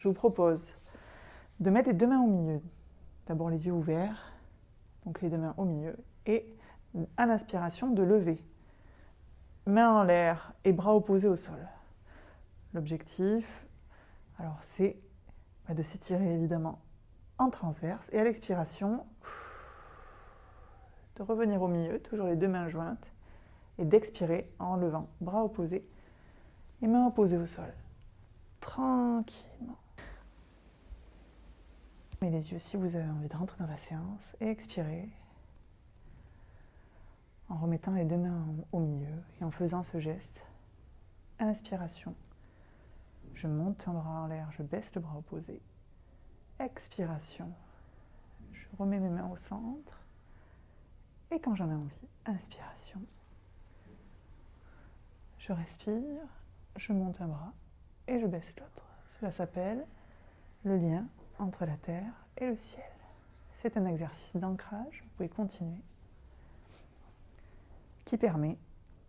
Je vous propose de mettre les deux mains au milieu. D'abord les yeux ouverts, donc les deux mains au milieu, et à l'inspiration de lever. Mains en l'air et bras opposés au sol. L'objectif, alors c'est de s'étirer évidemment en transverse et à l'expiration, de revenir au milieu, toujours les deux mains jointes, et d'expirer en levant, bras opposés et mains opposées au sol. Tranquillement. Fermez les yeux si vous avez envie de rentrer dans la séance et expirez en remettant les deux mains au milieu et en faisant ce geste. Inspiration, je monte un bras en l'air, je baisse le bras opposé. Expiration, je remets mes mains au centre. Et quand j'en ai envie, inspiration, je respire, je monte un bras et je baisse l'autre. Cela s'appelle le lien entre la terre et le ciel. C'est un exercice d'ancrage, vous pouvez continuer, qui permet,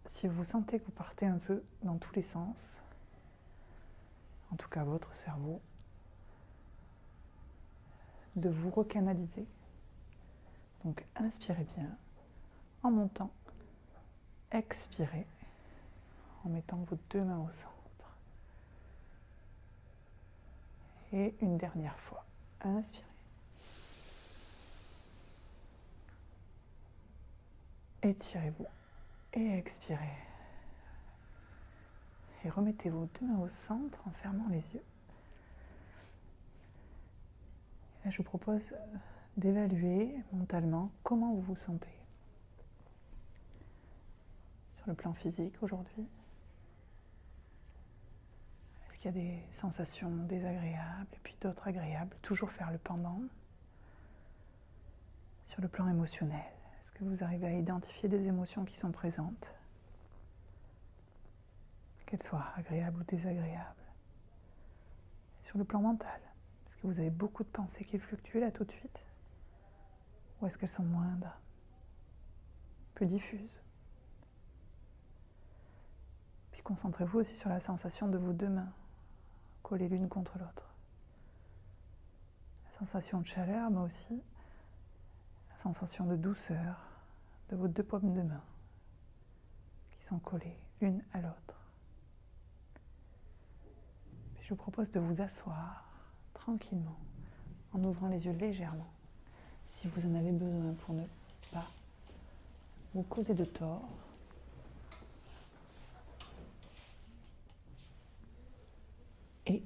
si vous sentez que vous partez un peu dans tous les sens, en tout cas votre cerveau, de vous recanaliser. Donc inspirez bien en montant, expirez en mettant vos deux mains au centre. Et une dernière fois, inspirez. Étirez-vous et expirez. Et remettez vos deux mains au centre en fermant les yeux. Et là, je vous propose d'évaluer mentalement comment vous vous sentez. Sur le plan physique aujourd'hui, est-ce qu'il y a des sensations désagréables et puis d'autres agréables? Toujours faire le pendant. Sur le plan émotionnel, est-ce que vous arrivez à identifier des émotions qui sont présentes, qu'elles soient agréables ou désagréables? Sur le plan mental, est-ce que vous avez beaucoup de pensées qui fluctuent là tout de suite? Ou est-ce qu'elles sont moindres, plus diffuses? Puis concentrez-vous aussi sur la sensation de vos deux mains, collées l'une contre l'autre. La sensation de chaleur, mais aussi la sensation de douceur de vos deux paumes de main qui sont collées l'une à l'autre. Puis je vous propose de vous asseoir tranquillement en ouvrant les yeux légèrement si vous en avez besoin pour ne pas vous causer de tort. Et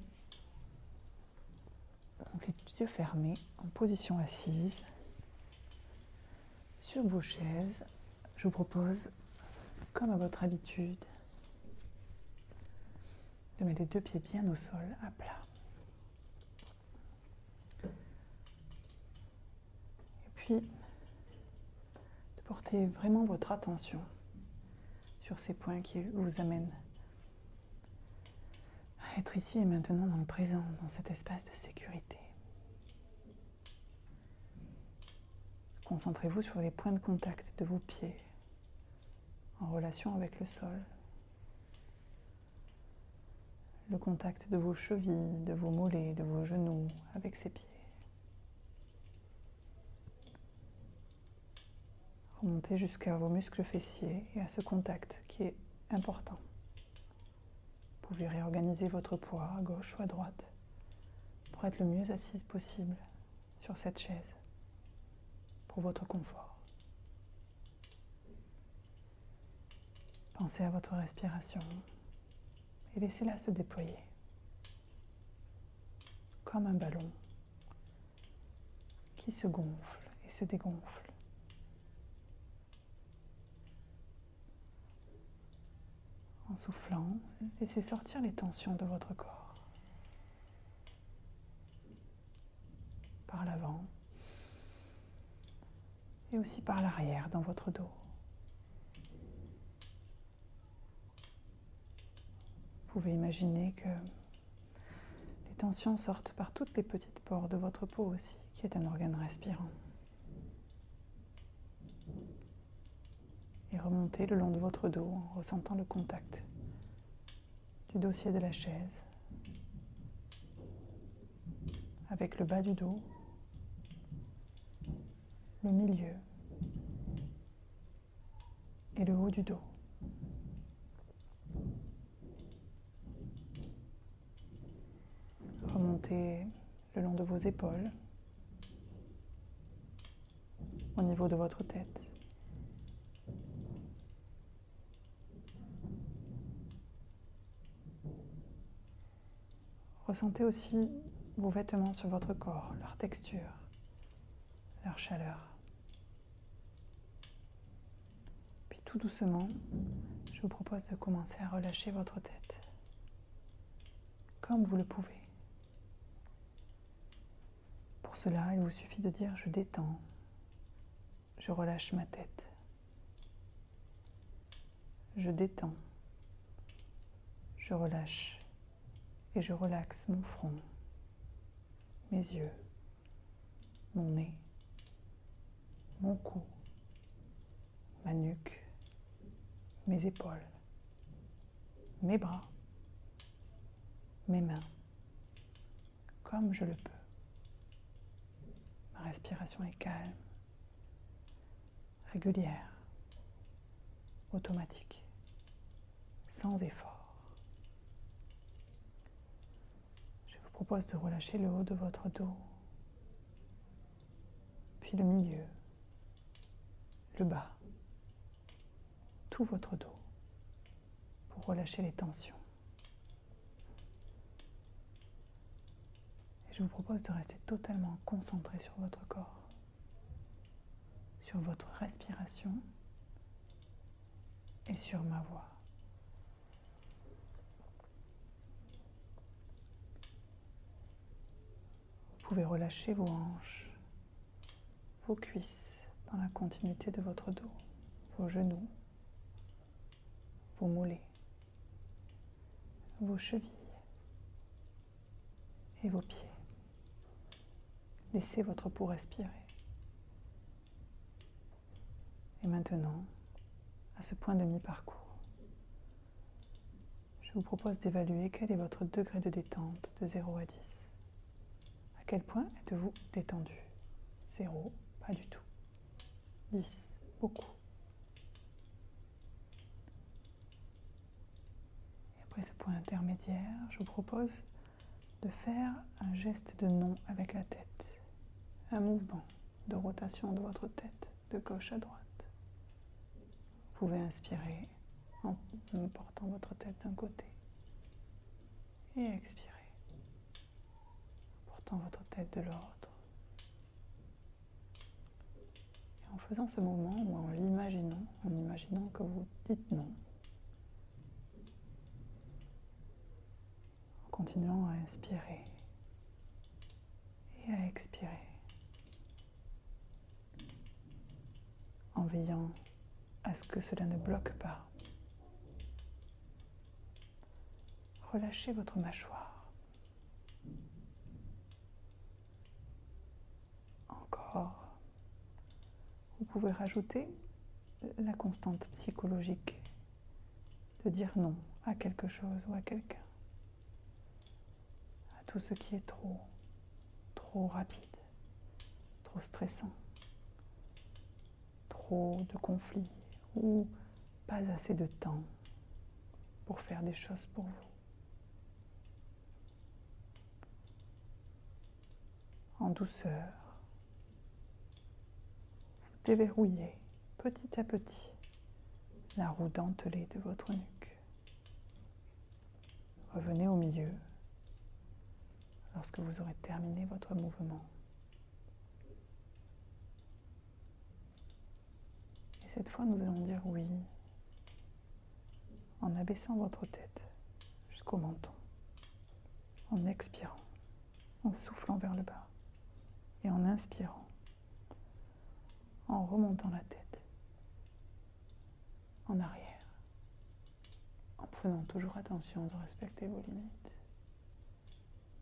donc les yeux fermés en position assise sur vos chaises, je vous propose, comme à votre habitude, de mettre les deux pieds bien au sol, à plat. Et puis, de porter vraiment votre attention sur ces points qui vous amènent à être ici et maintenant dans le présent, dans cet espace de sécurité. Concentrez-vous sur les points de contact de vos pieds en relation avec le sol. Le contact de vos chevilles, de vos mollets, de vos genoux avec ces pieds. Remontez jusqu'à vos muscles fessiers et à ce contact qui est important. Vous pouvez réorganiser votre poids à gauche ou à droite pour être le mieux assise possible sur cette chaise, pour votre confort. Pensez à votre respiration et laissez-la se déployer comme un ballon qui se gonfle et se dégonfle. En soufflant, laissez sortir les tensions de votre corps par l'avant et aussi par l'arrière dans votre dos. Vous pouvez imaginer que les tensions sortent par toutes les petites pores de votre peau aussi, qui est un organe respirant. Et remontez le long de votre dos en ressentant le contact du dossier de la chaise avec le bas du dos, le milieu et le haut du dos. Remontez le long de vos épaules, au niveau de votre tête. Ressentez aussi vos vêtements sur votre corps, leur texture, leur chaleur. Puis tout doucement, je vous propose de commencer à relâcher votre tête, comme vous le pouvez. Pour cela, il vous suffit de dire « je détends », je relâche ma tête. Je détends, je relâche et je relaxe mon front, mes yeux, mon nez, mon cou, ma nuque, mes épaules, mes bras, mes mains, comme je le peux. Ma respiration est calme, régulière, automatique, sans effort. Je vous propose de relâcher le haut de votre dos, puis le milieu, le bas, tout votre dos, pour relâcher les tensions. Et je vous propose de rester totalement concentré sur votre corps, sur votre respiration et sur ma voix. Vous pouvez relâcher vos hanches, vos cuisses dans la continuité de votre dos, vos genoux, vos mollets, vos chevilles et vos pieds. Laissez votre pouls respirer. Et maintenant, à ce point de mi-parcours, je vous propose d'évaluer quel est votre degré de détente de 0 à 10. À quel point êtes-vous détendu? 0, pas du tout. 10, beaucoup. Et après ce point intermédiaire, je vous propose de faire un geste de non avec la tête. Un mouvement de rotation de votre tête de gauche à droite. Vous pouvez inspirer en portant votre tête d'un côté et expirer en portant votre tête de l'autre. Et en faisant ce mouvement ou en imaginant que vous dites non, en continuant à inspirer et à expirer, en veillant à ce que cela ne bloque pas. Relâchez votre mâchoire. Encore. Vous pouvez rajouter la constante psychologique de dire non à quelque chose ou à quelqu'un. À tout ce qui est trop rapide, trop stressant, trop de conflits ou pas assez de temps pour faire des choses pour vous. En douceur, vous déverrouillez petit à petit la roue dentelée de votre nuque. Revenez au milieu lorsque vous aurez terminé votre mouvement. Et cette fois, nous allons dire oui en abaissant votre tête jusqu'au menton, en expirant, en soufflant vers le bas et en inspirant, en remontant la tête en arrière, en prenant toujours attention de respecter vos limites.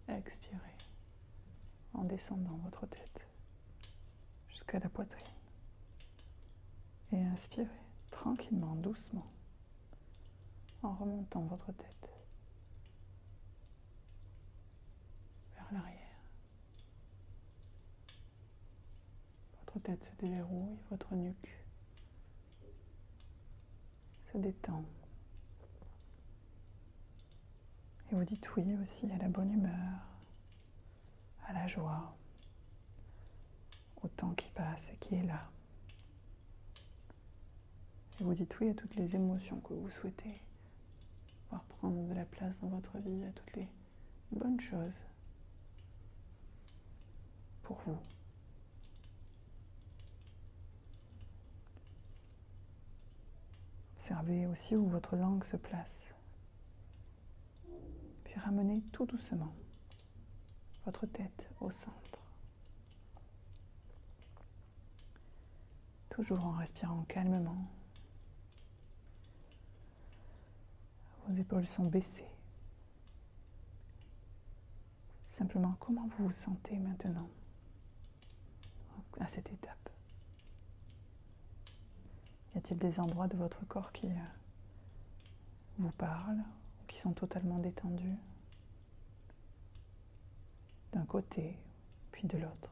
Expirez en descendant votre tête jusqu'à la poitrine et inspirez tranquillement, doucement, en remontant votre tête vers l'arrière tête se déverrouille, votre nuque se détend. Et vous dites oui aussi à la bonne humeur, à la joie, au temps qui passe et qui est là. Et vous dites oui à toutes les émotions que vous souhaitez voir prendre de la place dans votre vie, à toutes les bonnes choses pour vous. Observez aussi où votre langue se place. Puis ramenez tout doucement votre tête au centre. Toujours en respirant calmement. Vos épaules sont baissées. Simplement, comment vous vous sentez maintenant à cette étape? Y a-t-il des endroits de votre corps qui vous parlent ou qui sont totalement détendus d'un côté puis de l'autre?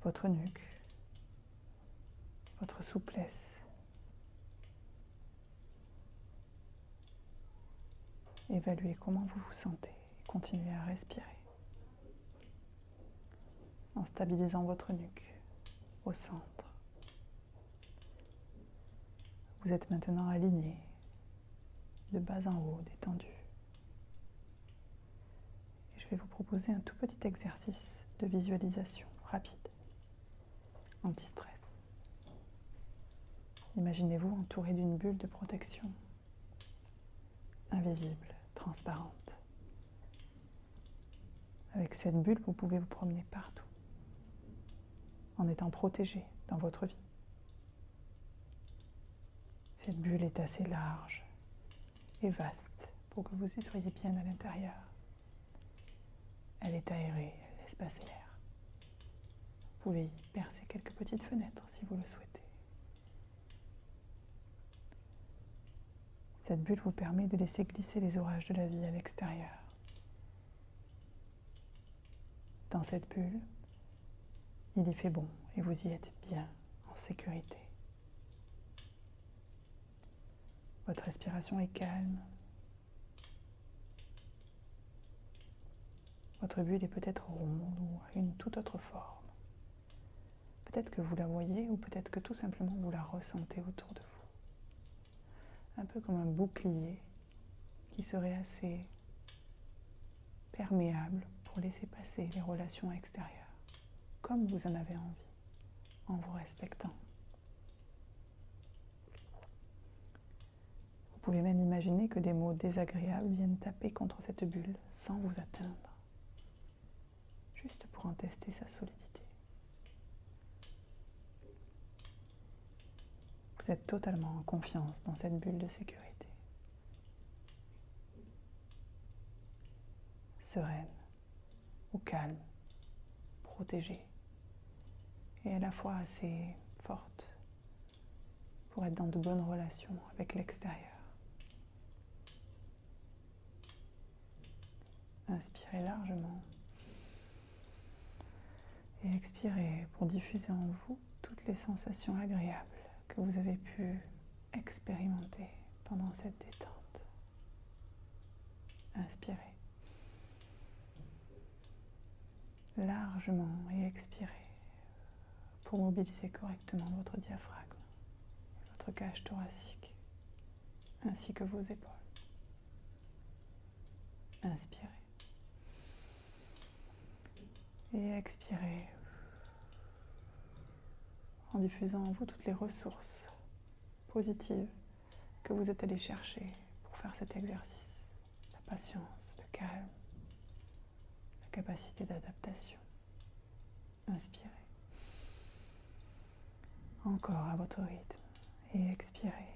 Votre nuque, votre souplesse. Évaluez comment vous vous sentez et continuez à respirer en stabilisant votre nuque au centre. Vous êtes maintenant aligné de bas en haut, détendu. Et je vais vous proposer un tout petit exercice de visualisation rapide, anti-stress. Imaginez-vous entouré d'une bulle de protection, invisible, transparente. Avec cette bulle, vous pouvez vous promener partout, en étant protégé dans votre vie. Cette bulle est assez large et vaste pour que vous y soyez bien à l'intérieur. Elle est aérée, elle laisse passer l'air. Vous pouvez y percer quelques petites fenêtres si vous le souhaitez. Cette bulle vous permet de laisser glisser les orages de la vie à l'extérieur. Dans cette bulle, il y fait bon et vous y êtes bien en sécurité. Votre respiration est calme. Votre bulle est peut-être ronde ou a une toute autre forme. Peut-être que vous la voyez ou peut-être que tout simplement vous la ressentez autour de vous. Un peu comme un bouclier qui serait assez perméable pour laisser passer les relations extérieures, comme vous en avez envie, en vous respectant. Vous pouvez même imaginer que des mots désagréables viennent taper contre cette bulle sans vous atteindre, juste pour en tester sa solidité. Vous êtes totalement en confiance dans cette bulle de sécurité. Sereine, au calme, protégée, et à la fois assez forte pour être dans de bonnes relations avec l'extérieur. Inspirez largement et expirez pour diffuser en vous toutes les sensations agréables que vous avez pu expérimenter pendant cette détente. Inspirez largement et expirez pour mobiliser correctement votre diaphragme, votre cage thoracique, ainsi que vos épaules. Inspirez et expirez en diffusant en vous toutes les ressources positives que vous êtes allé chercher pour faire cet exercice. La patience, le calme, la capacité d'adaptation. Inspirez. Encore à votre rythme et expirez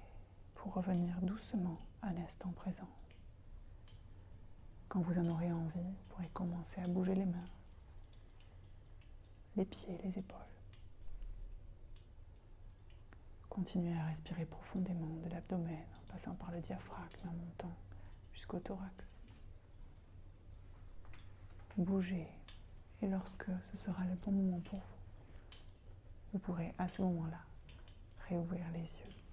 pour revenir doucement à l'instant présent. Quand vous en aurez envie, vous pourrez commencer à bouger les mains, les pieds, les épaules. Continuez à respirer profondément de l'abdomen en passant par le diaphragme en montant jusqu'au thorax. Bougez Et lorsque ce sera le bon moment pour vous, vous pourrez à ce moment-là réouvrir les yeux.